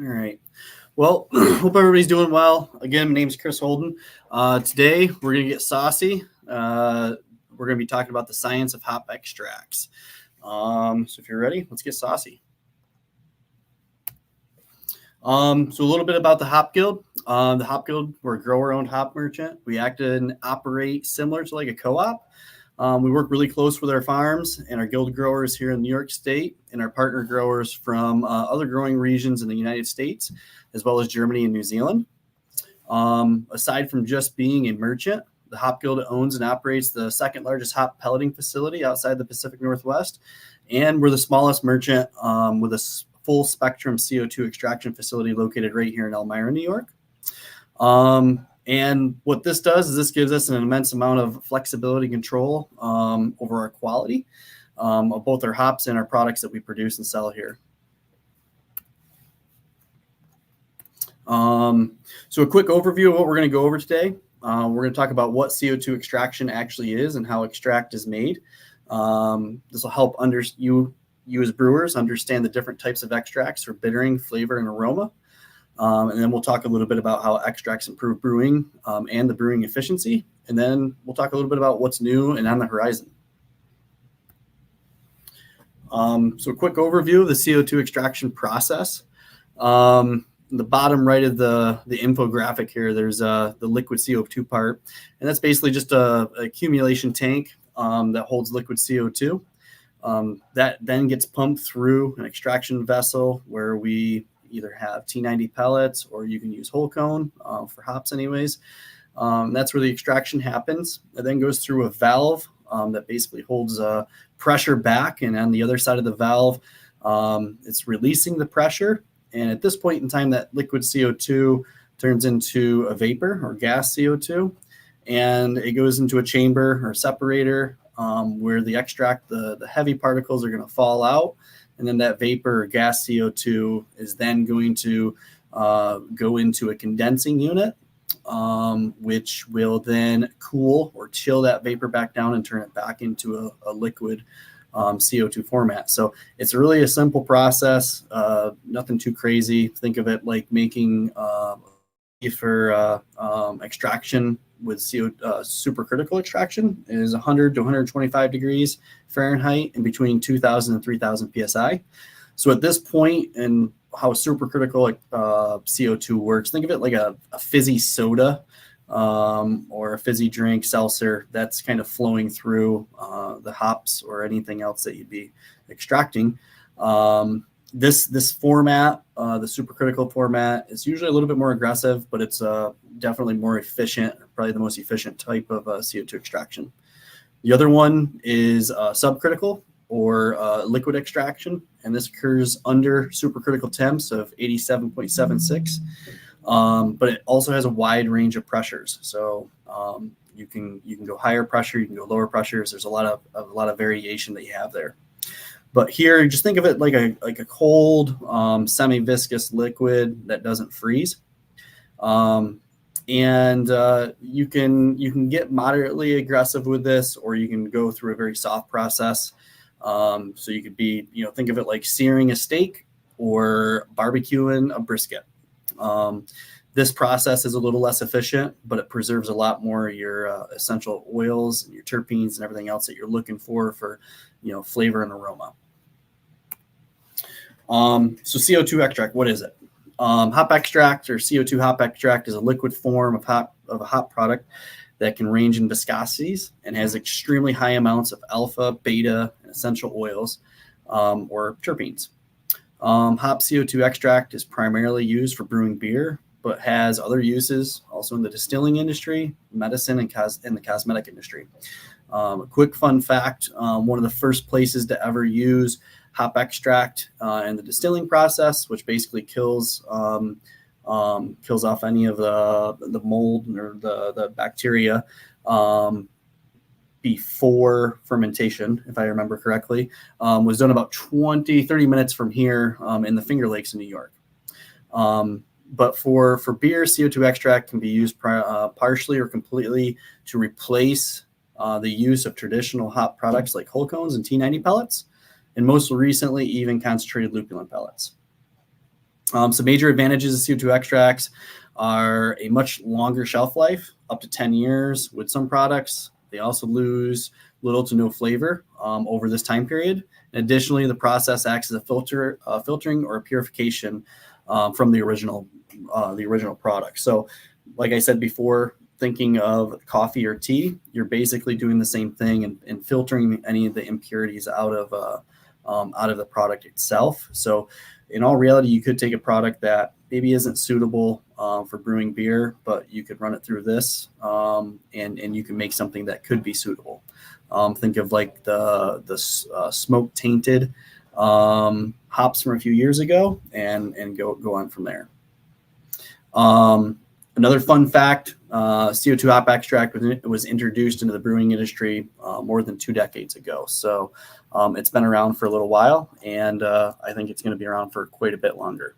All right. Well, hope everybody's doing well. Again, my name is Chris Holden. Today, we're going to get saucy. We're going to be talking about the science of hop extracts. So if you're ready, let's get saucy. So a little bit about the Hop Guild. The Hop Guild, we're a grower-owned hop merchant. We act and operate similar to like a co-op. We work really close with our farms and our guild growers here in New York State and our partner growers from other growing regions in the United States, as well as Germany and New Zealand. Aside from just being a merchant, the Hop Guild owns and operates the second largest hop pelleting facility outside the Pacific Northwest. And we're the smallest merchant with a full spectrum CO2 extraction facility located right here in Elmira, New York. And what this does is this gives us an immense amount of flexibility and control over our quality of both our hops and our products that we produce and sell here. So a quick overview of what we're going to go over today. We're going to talk about what CO2 extraction actually is and how extract is made. This will help you as brewers understand the different types of extracts for bittering, flavor, and aroma. And then we'll talk a little bit about how extracts improve brewing and the brewing efficiency. And then we'll talk a little bit about what's new and on the horizon. So a quick overview of the CO2 extraction process. The bottom right of the infographic here, there's the liquid CO2 part. And that's basically just a accumulation tank that holds liquid CO2. That then gets pumped through an extraction vessel where we either have T90 pellets or you can use whole cone for hops anyways. That's where the extraction happens. It then goes through a valve that basically holds pressure back. And on the other side of the valve, it's releasing the pressure. And at this point in time, that liquid CO2 turns into a vapor or gas CO2. And it goes into a chamber or separator where the extract, the heavy particles are going to fall out. And then that vapor or gas CO2 is then going to go into a condensing unit, which will then cool or chill that vapor back down and turn it back into a liquid CO2 format. So it's really a simple process, nothing too crazy. Think of it like making for extraction with supercritical extraction is 100 to 125 degrees Fahrenheit and between 2,000 and 3,000 psi. So at this point, and how supercritical CO2 works, think of it like a fizzy soda or a fizzy drink, seltzer, that's kind of flowing through the hops or anything else that you'd be extracting. This format, the supercritical format, is usually a little bit more aggressive, but it's definitely more efficient, probably the most efficient type of CO2 extraction. The other one is subcritical or liquid extraction, and this occurs under supercritical temps of 87.76. But it also has a wide range of pressures. So you can go higher pressure, you can go lower pressures. There's a lot of variation that you have there. But here, just think of it like a cold, semi-viscous liquid that doesn't freeze. And you can get moderately aggressive with this, or you can go through a very soft process. So you could be, think of it like searing a steak or barbecuing a brisket. This process is a little less efficient, but it preserves a lot more of your essential oils and your terpenes and everything else that you're looking for flavor and aroma. So CO2 extract, what is it? Hop extract or CO2 hop extract is a liquid form of a hop product that can range in viscosities and has extremely high amounts of alpha, beta, and essential oils or terpenes. Hop CO2 extract is primarily used for brewing beer, but has other uses also in the distilling industry, medicine, and in the cosmetic industry. A quick fun fact, one of the first places to ever use hop extract in the distilling process, which basically kills off any of the mold or the bacteria before fermentation, if I remember correctly, was done about 30 minutes from here in the Finger Lakes in New York. But for beer, CO2 extract can be used partially or completely to replace the use of traditional hop products like whole cones and T90 pellets, and most recently even concentrated lupulin pellets. Some major advantages of CO2 extracts are a much longer shelf life, up to 10 years with some products. They also lose little to no flavor over this time period. And additionally, the process acts as a filtering or a purification from the original product. So, like I said before, thinking of coffee or tea, you're basically doing the same thing and filtering any of the impurities out of the product itself. So, in all reality, you could take a product that maybe isn't suitable for brewing beer, but you could run it through this, and you can make something that could be suitable. Think of like the smoke tainted hops from a few years ago, and go on from there. Another fun fact: CO2 hop extract was introduced into the brewing industry more than 2 decades ago. So it's been around for a little while, and I think it's going to be around for quite a bit longer.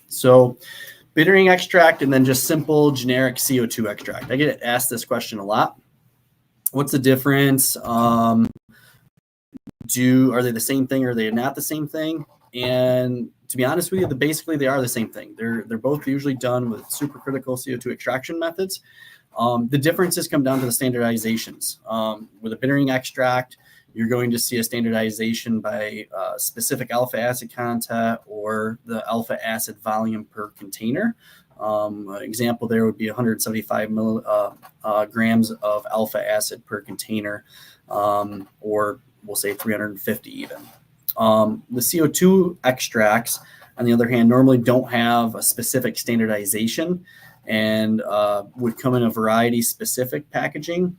So bittering extract and then just simple generic CO2 extract. I get asked this question a lot. What's the difference? Are they the same thing or are they not the same thing? And to be honest with you, basically they are the same thing. They're both usually done with supercritical CO2 extraction methods. The differences come down to the standardizations. With a bittering extract, you're going to see a standardization by specific alpha acid content or the alpha acid volume per container. An example there would be 175 grams of alpha acid per container, or we'll say 350 even. The CO2 extracts, on the other hand, normally don't have a specific standardization and would come in a variety specific packaging.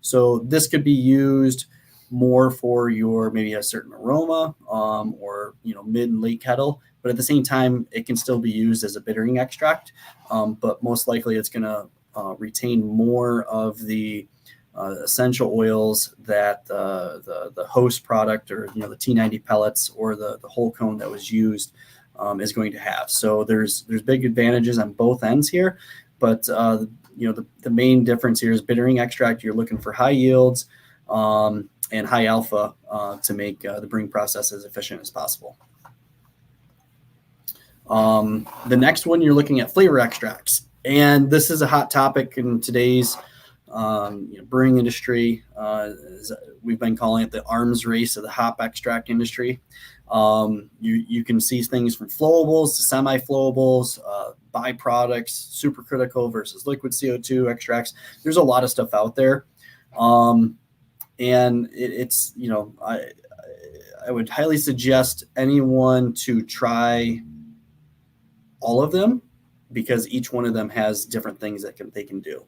So this could be used more for your maybe a certain aroma or mid and late kettle, but at the same time it can still be used as a bittering extract, but most likely it's going to retain more of the essential oils that the host product or the T90 pellets or the whole cone that was used is going to have. So there's big advantages on both ends here, but the main difference here is bittering extract. You're looking for high yields and high alpha to make the brewing process as efficient as possible. The next one, you're looking at flavor extracts, and this is a hot topic in today's brewing industry. We've been calling it the arms race of the hop extract industry. You can see things from flowables to semi-flowables, byproducts, supercritical versus liquid CO2 extracts. There's a lot of stuff out there. And it's I would highly suggest anyone to try all of them because each one of them has different things that they can do.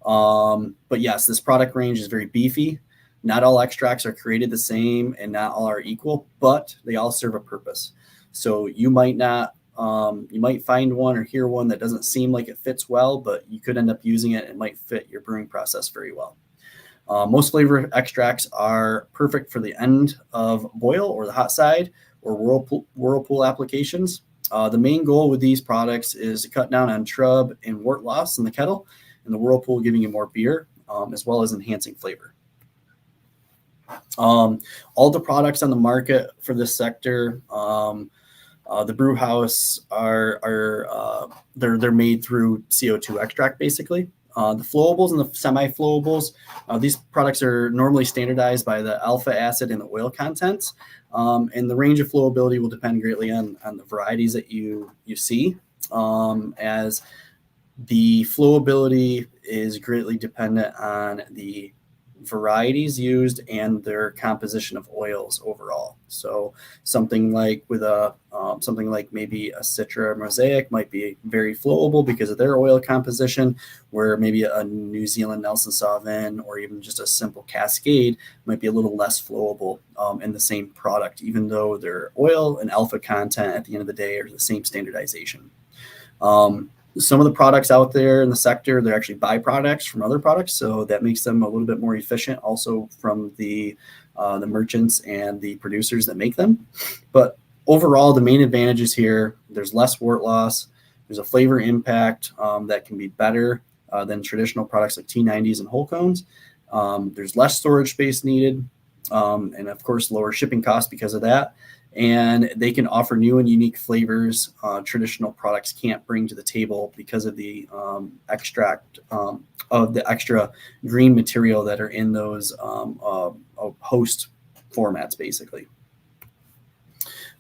But yes, this product range is very beefy. Not all extracts are created the same and not all are equal, but they all serve a purpose. So you might find one or hear one that doesn't seem like it fits well, but you could end up using it and it might fit your brewing process very well. Most flavor extracts are perfect for the end of boil or the hot side or whirlpool applications. The main goal with these products is to cut down on shrub and wort loss in the kettle, and the whirlpool giving you more beer, as well as enhancing flavor. All the products on the market for this sector, the brew house they're made through CO2 extract basically. The flowables and the semi-flowables, these products are normally standardized by the alpha acid and the oil contents, and the range of flowability will depend greatly on the varieties that you see, as the flowability is greatly dependent on the varieties used and their composition of oils overall. So something like maybe a Citra Mosaic might be very flowable because of their oil composition, where maybe a New Zealand Nelson Sauvin or even just a simple Cascade might be a little less flowable in the same product, even though their oil and alpha content at the end of the day are the same standardization. Some of the products out there in the sector, they're actually byproducts from other products, so that makes them a little bit more efficient also from the merchants and the producers that make them. But overall, the main advantages here, there's less wort loss, there's a flavor impact that can be better than traditional products like T90s and whole cones. There's less storage space needed. and of course lower shipping costs because of that. And they can offer new and unique flavors traditional products can't bring to the table because of the extract of the extra green material that are in those host formats, basically.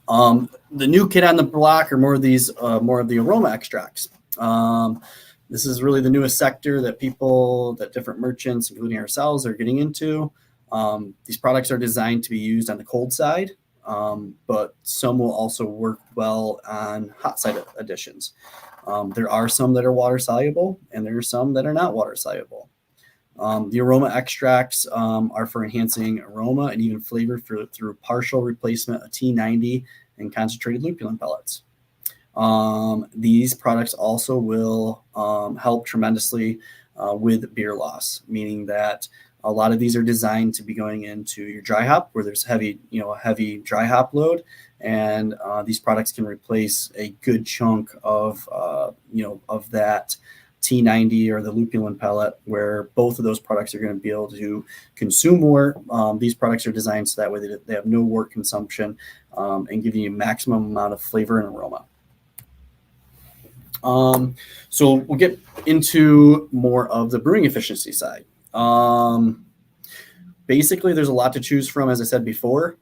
The new kid on the block are more of the aroma extracts. This is really the newest sector that different merchants, including ourselves, are getting into. These products are designed to be used on the cold side, but some will also work well on hot side additions. There are some that are water soluble, and there are some that are not water soluble. The aroma extracts are for enhancing aroma and even flavor through partial replacement of T90 and concentrated lupulin pellets. These products also will help tremendously with beer loss, meaning that a lot of these are designed to be going into your dry hop where there's heavy dry hop load, and these products can replace a good chunk of that T90 or the lupulin pellet, where both of those products are going to be able to consume more. These products are designed so that way they have no wort consumption and give you a maximum amount of flavor and aroma. So we'll get into more of the brewing efficiency side. Basically, there's a lot to choose from, as I said before,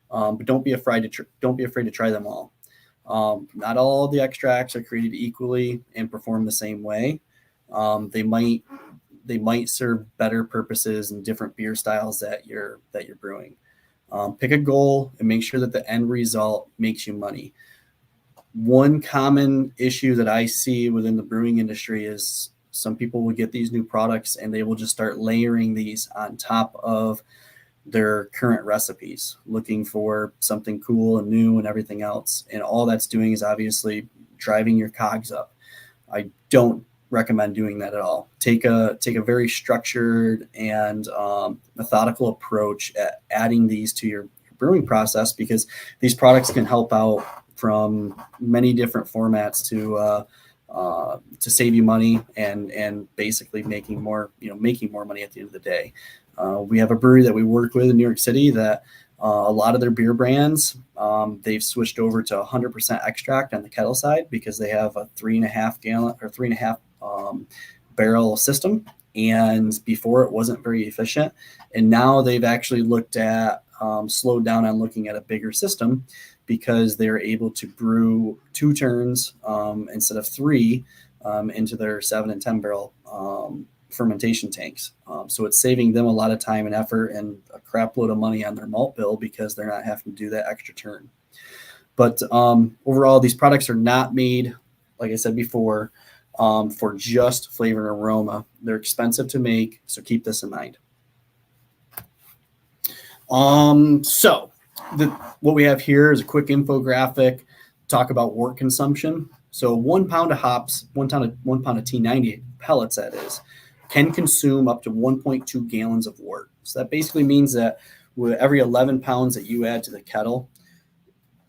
but don't be afraid to try them all. Not all the extracts are created equally and perform the same way. They might serve better purposes in different beer styles that you're brewing. Pick a goal and make sure that the end result makes you money. One common issue that I see within the brewing industry is some people will get these new products and they will just start layering these on top of their current recipes, looking for something cool and new and everything else. And all that's doing is obviously driving your cogs up. I don't recommend doing that at all. Take a very structured and methodical approach at adding these to your brewing process, because these products can help out from many different formats to save you money and basically making more money at the end of the day. We have a brewery that we work with in New York City that a lot of their beer brands, they've switched over to 100% extract on the kettle side because they have a 3.5 barrel system. And before it wasn't very efficient. And now they've actually looked at slowed down on looking at a bigger system because they're able to brew 2 turns instead of 3 into their 7 and 10 barrel fermentation tanks. So it's saving them a lot of time and effort and a crap load of money on their malt bill because they're not having to do that extra turn. But overall, these products are not made, like I said before, for just flavor and aroma. They're expensive to make, so keep this in mind. What we have here is a quick infographic, talk about wort consumption. So 1 pound of hops, 1 pound of T90 pellets, that is, can consume up to 1.2 gallons of wort. So that basically means that with every 11 pounds that you add to the kettle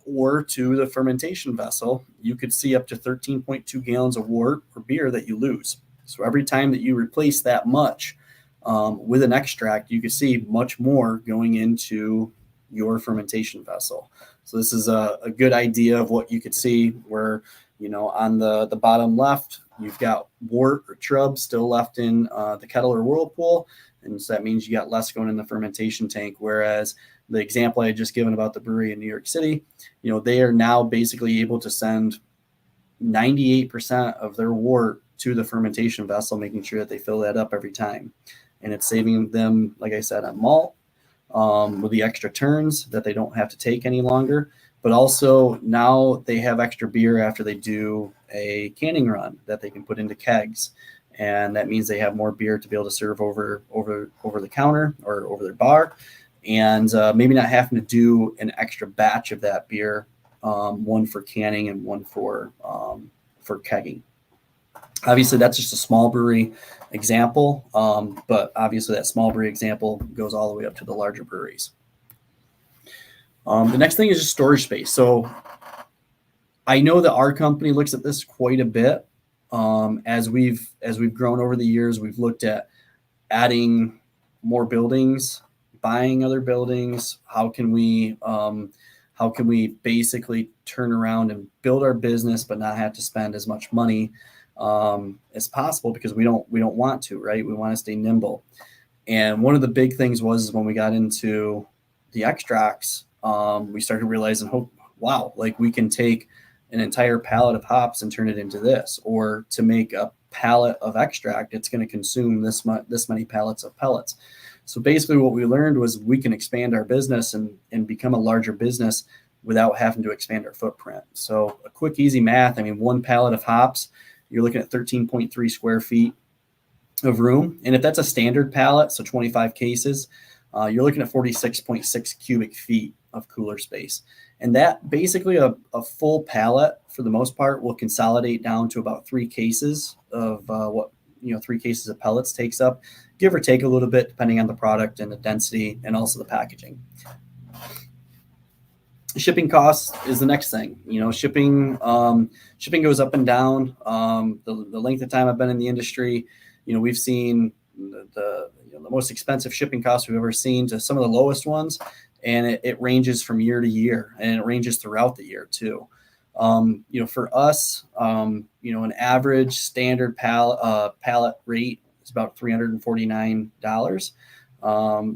or to the fermentation vessel, you could see up to 13.2 gallons of wort or beer that you lose. So every time that you replace that much with an extract, you could see much more going into your fermentation vessel. So this is a good idea of what you could see where, on the bottom left, you've got wort or trub still left in the kettle or whirlpool. And so that means you got less going in the fermentation tank. Whereas the example I had just given about the brewery in New York City, they are now basically able to send 98% of their wort to the fermentation vessel, making sure that they fill that up every time. And it's saving them, like I said, on malt with the extra turns that they don't have to take any longer. But also now they have extra beer after they do a canning run that they can put into kegs. And that means they have more beer to be able to serve over the counter or over their bar. And maybe not having to do an extra batch of that beer, one for canning and one for kegging. Obviously, that's just a small brewery example, but obviously that small brewery example goes all the way up to the larger breweries. The next thing is just storage space. So I know that our company looks at this quite a bit. As we've grown over the years, we've looked at adding more buildings, buying other buildings? How can we basically turn around and build our business, but not have to spend as much money as possible, because we don't want to, right? We want to stay nimble. And one of the big things was when we got into the extracts, we started realizing, oh, wow, like we can take an entire pallet of hops and turn it into this, or to make a pallet of extract, it's going to consume this many pallets of pellets. So basically what we learned was we can expand our business and become a larger business without having to expand our footprint. So a quick, easy math. I mean, one pallet of hops, you're looking at 13.3 square feet of room. And if that's a standard pallet, so 25 cases, you're looking at 46.6 cubic feet of cooler space. And that basically a full pallet, for the most part, will consolidate down to about 3 cases of 3 cases of pellets takes up, give or take a little bit, depending on the product and the density and also the packaging. Shipping costs is the next thing. Shipping goes up and down. The length of time I've been in the industry, we've seen the most expensive shipping costs we've ever seen to some of the lowest ones, and it ranges from year to year, and it ranges throughout the year too. For us, an average standard pallet rate is about $349.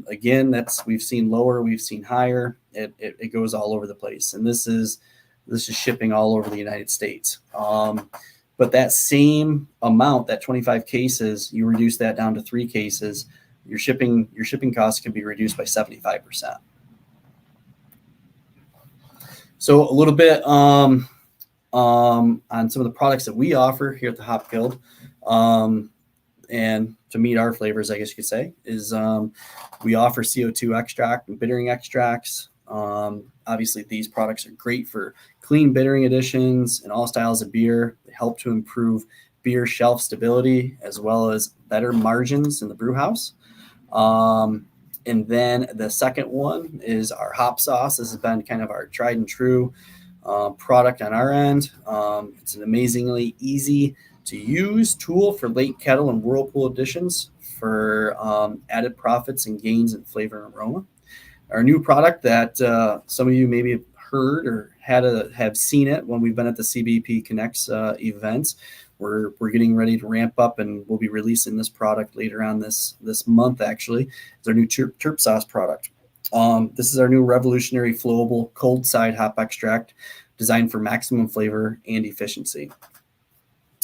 Again, we've seen lower, we've seen higher. It goes all over the place, and this is shipping all over the United States. But that same amount, that 25 cases, you reduce that down to 3 cases, your shipping costs can be reduced by 75%. So a little bit on some of the products that we offer here at the Hop Guild, and to meet our flavors, I guess you could say, is we offer CO2 extract and bittering extracts. Obviously, these products are great for clean bittering additions and all styles of beer. They help to improve beer shelf stability as well as better margins in the brew house. And then the second one is our hop sauce. This has been kind of our tried and true product on our end. It's an amazingly easy to use tool for late kettle and whirlpool additions for added profits and gains in flavor and aroma. Our new product that some of you maybe have heard or have seen it when we've been at the CBP Connects events. We're getting ready to ramp up, and we'll be releasing this product later on this month. Actually, it's our new terp sauce product. This is our new revolutionary flowable cold side hop extract designed for maximum flavor and efficiency.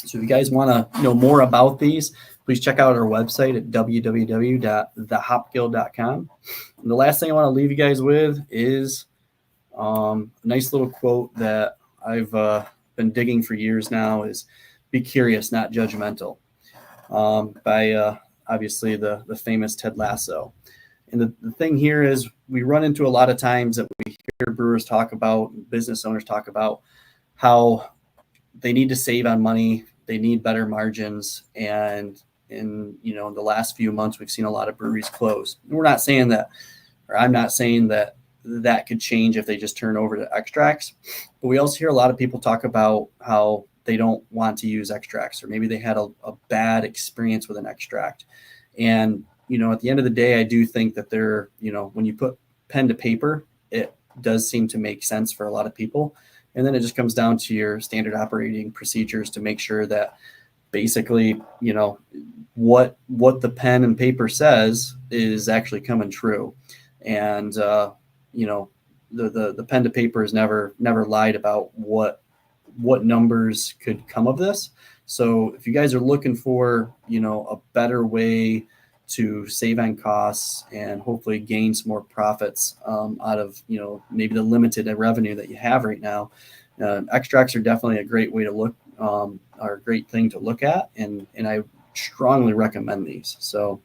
So if you guys want to know more about these, please check out our website at www.thehopguild.com. And the last thing I want to leave you guys with is a nice little quote that I've been digging for years now, is "Be curious, not judgmental," by obviously the famous Ted Lasso. And the thing here is, we run into a lot of times that we hear brewers talk about, business owners talk about how they need to save on money, they need better margins, and in the last few months we've seen a lot of breweries close. And we're not saying that, or I'm not saying that could change if they just turn over to extracts, but we also hear a lot of people talk about how they don't want to use extracts, or maybe they had a bad experience with an extract. And at the end of the day, I do think that when you put pen to paper, it does seem to make sense for a lot of people. And then it just comes down to your standard operating procedures to make sure that basically, what the pen and paper says is actually coming true. And, the pen to paper has never lied about what numbers could come of this. So if you guys are looking for, a better way to save on costs and hopefully gain some more profits out of, maybe the limited revenue that you have right now, extracts are definitely a great way to look, are a great thing to look at. And I strongly recommend these. So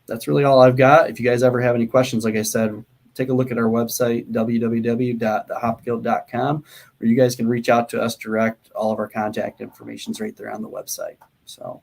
that's really all I've got. If you guys ever have any questions, like I said, take a look at our website, www.thehopguild.com, where you guys can reach out to us direct. All of our contact information is right there on the website. So